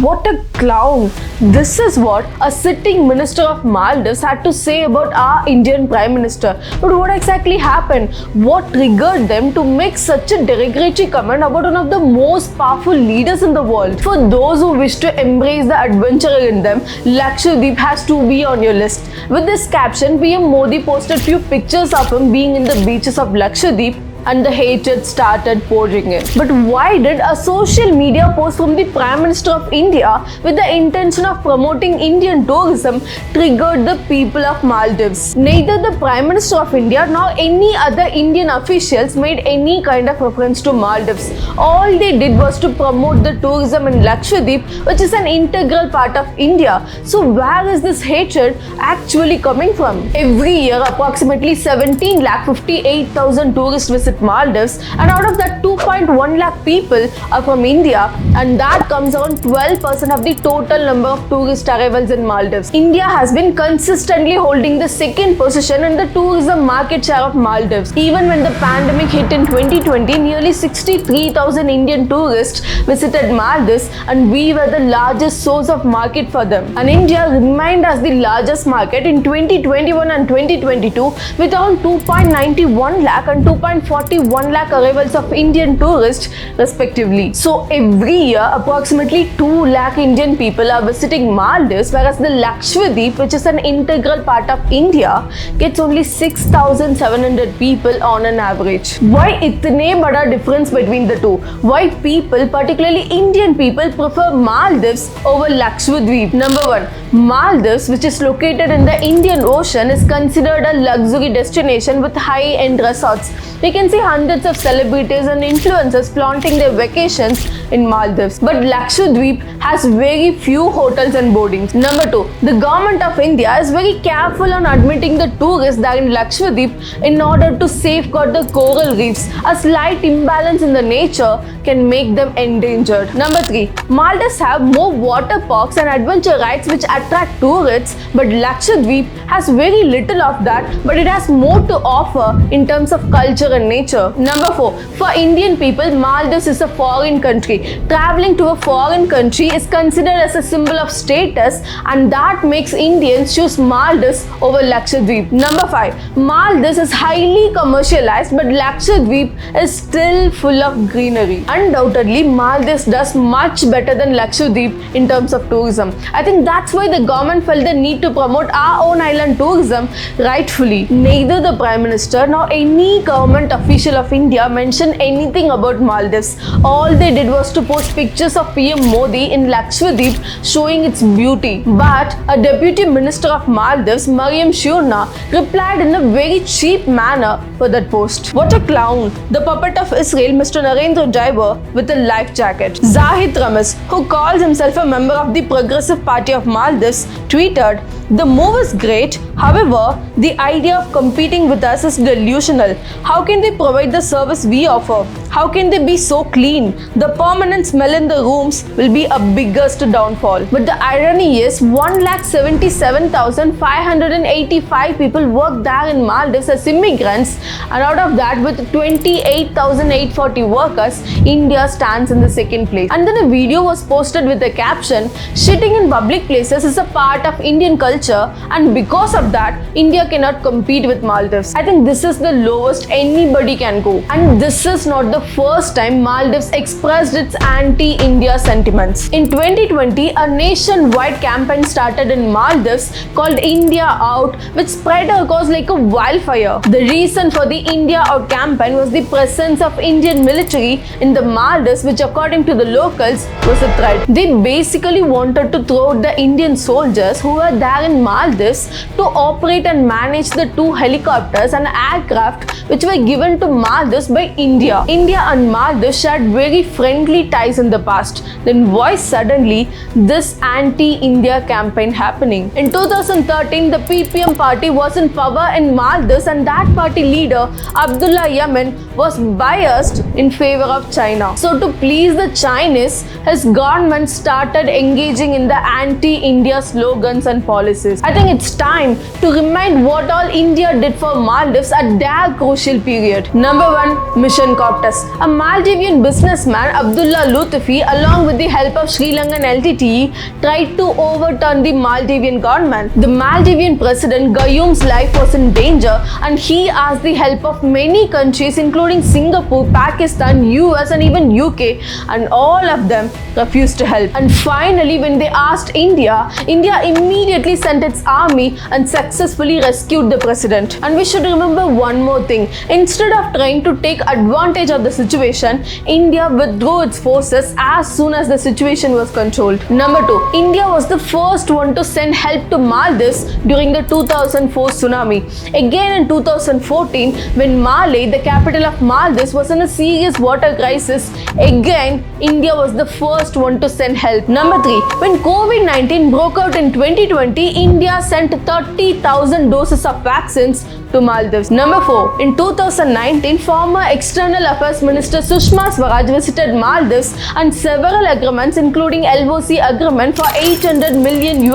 What a clown! This is what a sitting minister of Maldives had to say about our Indian Prime Minister. But what exactly happened? What triggered them to make such a derogatory comment about one of the most powerful leaders in the world? For those who wish to embrace the adventurer in them, Lakshadweep has to be on your list. With this caption, PM Modi posted few pictures of him being in the beaches of Lakshadweep, and the hatred started pouring in. But why did a social media post from the Prime Minister of India with the intention of promoting Indian tourism triggered the people of Maldives? Neither the Prime Minister of India nor any other Indian officials made any kind of reference to Maldives. All they did was to promote the tourism in Lakshadweep, which is an integral part of India. So where is this hatred actually coming from? Every year, approximately 17,58,000 tourists visit Maldives, and out of that 2.1 lakh people are from India, and that comes around 12% of the total number of tourist arrivals in Maldives. India has been consistently holding the second position in the tourism market share of Maldives. Even when the pandemic hit in 2020, nearly 63,000 Indian tourists visited Maldives, and we were the largest source of market for them. And India remained as the largest market in 2021 and 2022 with around 2.91 lakh and 2.41 lakh arrivals of Indian tourists respectively. So every year approximately 2 lakh Indian people are visiting Maldives, whereas the Lakshadweep, which is an integral part of India, gets only 6,700 people on an average. Why itne bada difference between the two? Why people, particularly Indian people, prefer Maldives over Lakshadweep? Number one, Maldives, which is located in the Indian Ocean, is considered a luxury destination with high-end resorts. We can see hundreds of celebrities and influencers flaunting their vacations in Maldives. But Lakshadweep has very few hotels and boardings. Number two, the government of India is very careful on admitting the tourists there in Lakshadweep in order to safeguard the coral reefs. A slight imbalance in the nature can make them endangered. Number three, Maldives have more water parks and adventure rides which attract tourists, but Lakshadweep has very little of that, but it has more to offer in terms of culture and nature. Number four, for Indian people, Maldives is a foreign country. Traveling to a foreign country is considered as a symbol of status, and that makes Indians choose Maldives over Lakshadweep. Number five, Maldives is highly commercialized, but Lakshadweep is still full of greenery. Undoubtedly, Maldives does much better than Lakshadweep in terms of tourism. I think that's why the government felt the need to promote our own island tourism rightfully. Neither the Prime Minister nor any government official of India mentioned anything about Maldives. All they did was to post pictures of PM Modi in Lakshadweep showing its beauty. But a deputy minister of Maldives, Mariam Shurna, replied in a very cheap manner for that post. What a clown! The puppet of Israel, Mr. Narendra Diver, with a life jacket. Zahid Ramis, who calls himself a member of the Progressive Party of Maldives, tweeted, "The move is great. However, the idea of competing with us is delusional. How can they provide the service we offer? How can they be so clean? The permanent smell in the rooms will be a biggest downfall." But the irony is, 1,77,585 people work there in Maldives as immigrants, and out of that, with 28,840 workers, India stands in the second place. And then a video was posted with the caption, "Shitting in public places is a part of Indian culture, and because of that, India cannot compete with Maldives." I think this is the lowest anybody can go. And this is not the first time Maldives expressed its anti-India sentiments. In 2020, a nationwide campaign started in Maldives called India Out, which spread across like a wildfire. The reason for the India Out campaign was the presence of Indian military in the Maldives, which according to the locals was a threat. They basically wanted to throw out the Indian soldiers who were there in Maldives to operate and manage the 2 helicopters and aircraft which were given to Maldives by India. India and Maldives shared very friendly ties in the past. Then why suddenly this anti-India campaign happening? In 2013, the PPM party was in power in Maldives, and that party leader, Abdullah Yamin, was biased in favor of China. So to please the Chinese, his government started engaging in the anti-India slogans and policies. policies. I think it's time to remind what all India did for Maldives at their crucial period. Number 1, Mission Coptus. A Maldivian businessman, Abdullah Lutfi, along with the help of Sri Lankan LTTE, tried to overturn the Maldivian government. The Maldivian president Gayoom's life was in danger, and he asked the help of many countries including Singapore, Pakistan, US and even UK, and all of them refused to help. And finally, when they asked India immediately sent its army and successfully rescued the president. And we should remember one more thing. Instead of trying to take advantage of the situation, India withdrew its forces as soon as the situation was controlled. Number 2, India was the first one to send help to Maldives during the 2004 tsunami. Again in 2014, when Malé, the capital of Maldives, was in a serious water crisis, again India was the first one to send help. Number 3, when COVID-19 broke out in 2020, India sent 30,000 doses of vaccines to Maldives. Number 4, in 2019, former External Affairs Minister Sushma Swaraj visited Maldives, and several agreements including LOC agreement for $800 million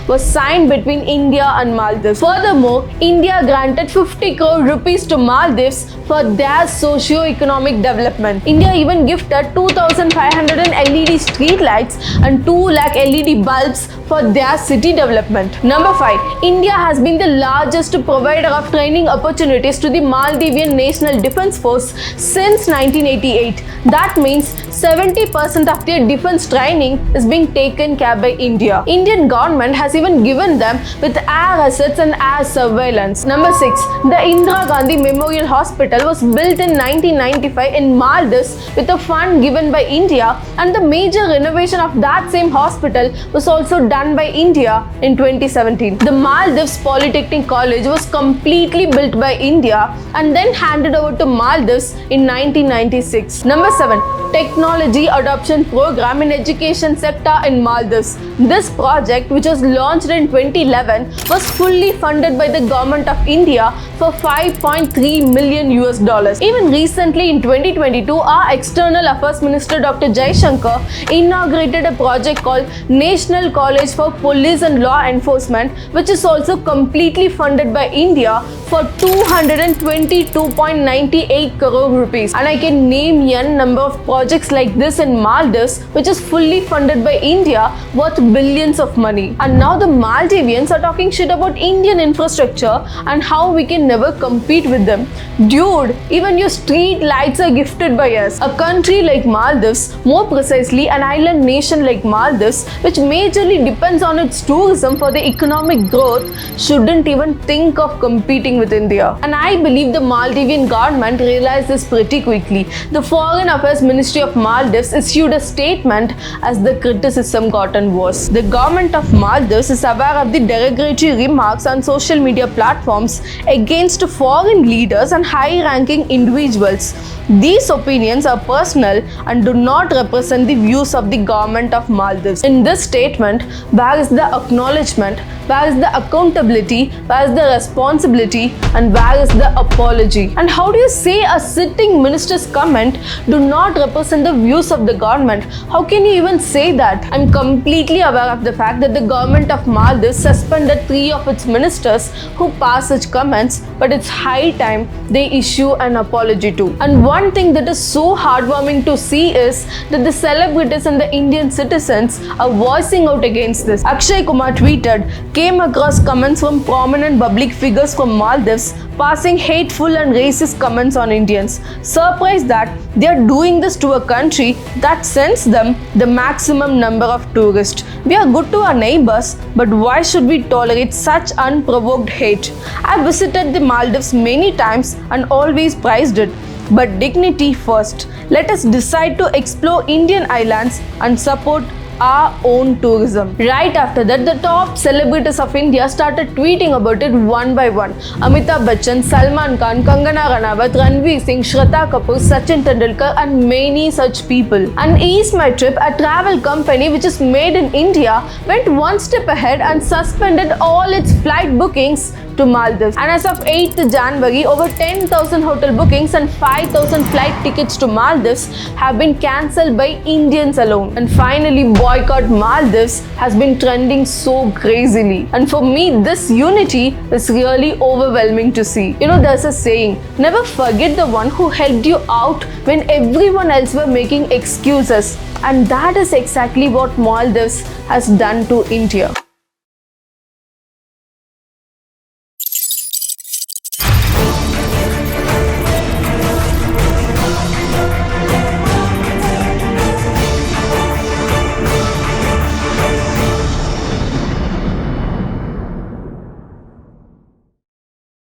was signed between India and Maldives. Furthermore, India granted 50 crore rupees to Maldives for their socio-economic development. India even gifted 2,500 LED street lights and 2 lakh LED bulbs for their city development. Number 5, India has been the largest provider of training opportunities to the Maldivian National Defence Force since 1988. That means 70% of their defence training is being taken care by India. Indian government has even given them with air assets and air surveillance. Number 6, the Indira Gandhi Memorial Hospital was built in 1995 in Maldives with a fund given by India, and the major renovation of that same hospital was also done by India in 2017. The Maldives Polytechnic College was completely built by India and then handed over to Maldives in 1996. Number 7, Technology Adoption Program in Education Sector in Maldives. This project, which was launched in 2011, was fully funded by the Government of India for $5.3 million. Even recently in 2022, our External Affairs Minister Dr. Jaishankar inaugurated a project called National College for Police and Law Enforcement, which is also completely funded by India for 222.98 crore rupees. And I can name n number of projects like this in Maldives, which is fully funded by India, worth billions of money. And now the Maldivians are talking shit about Indian infrastructure and how we can never compete with them. Dude, even your street lights are gifted by us. A country like Maldives, more precisely an island nation like Maldives, which majorly depends on its tourism for the economic growth, shouldn't even think of competing with India. And I believe the Maldivian government realized this pretty quickly. The Foreign Affairs Ministry of Maldives issued a statement as the criticism gotten worse. The government of Maldives is aware of the derogatory remarks on social media platforms against foreign leaders and high-ranking individuals. These opinions are personal and do not represent the views of the government of Maldives. In this statement, where is the acknowledgement, where is the accountability, where is the responsibility, and where is the apology? And how do you say a sitting minister's comment do not represent the views of the government? How can you even say that? I'm completely aware of the fact that the government of Maldives suspended 3 of its ministers who passed such comments, but it's high time they issue an apology too. And one thing that is so heartwarming to see is that the celebrities and the Indian citizens are voicing out against this. Akshay Kumar tweeted, came across comments from prominent public figures from Maldives passing hateful and racist comments on Indians. Surprised that they are doing this to a country that sends them the maximum number of tourists. We are good to our neighbors, but why should we tolerate such unprovoked hate? I visited the Maldives many times and always prized it. But dignity first. Let us decide to explore Indian islands and support our own tourism. Right after that, the top celebrities of India started tweeting about it one by one. Amitabh Bachchan, Salman Khan, Kangana Ranaut, Ranveer Singh, Shraddha Kapoor, Sachin Tendulkar and many such people. And Ease My Trip, a travel company which is made in India, went one step ahead and suspended all its flight bookings to Maldives. And as of 8th January, over 10,000 hotel bookings and 5,000 flight tickets to Maldives have been cancelled by Indians alone. And finally, boycott Maldives has been trending so crazily. And for me, this unity is really overwhelming to see. You know, there's a saying, never forget the one who helped you out when everyone else were making excuses. And that is exactly what Maldives has done to India.